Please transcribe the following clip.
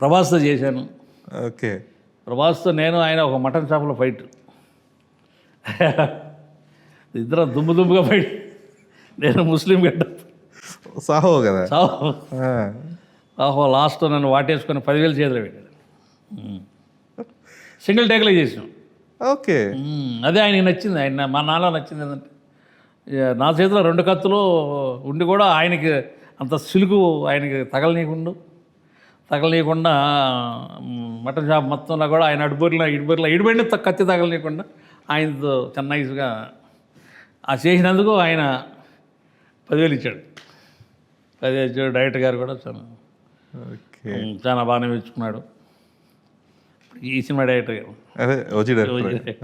ప్రభాస్తో చేశాను. ఓకే. ప్రభాస్తో నేను ఆయన ఒక మటన్ షాప్లో ఫైట్. ఇద్దరం దుమ్ముగా ఫైట్. నేను ముస్లిం గడ్డ సాహో కదా. ఆహో లాస్ట్ నన్ను వాటేసుకొని 10,000 చేతిలో పెట్టాడు. సింగిల్ టేక్లో చేసాం. ఓకే. అదే ఆయనకి నచ్చింది. ఆయన మా నాన్న నచ్చింది ఏంటంటే నా చేతిలో 2 కత్తులు ఉండి కూడా ఆయనకి అంత సిలుకు ఆయనకి తగలనీయకుండా మటన్ షాప్ మొత్తంలో కూడా ఆయన ఇడిబడిన కత్తి తగలనీయకుండా ఆయనతో నైస్గా ఆ చేసినందుకు ఆయన 10,000 ఇచ్చాడు. 10,000 ఇచ్చాడు. డైరెక్టర్ గారు కూడా చాలా బాగానే మెచ్చుకున్నాడు. ఈ సినిమా డైరెక్టర్ గారు అదే ఓజీ డైరెక్టర్.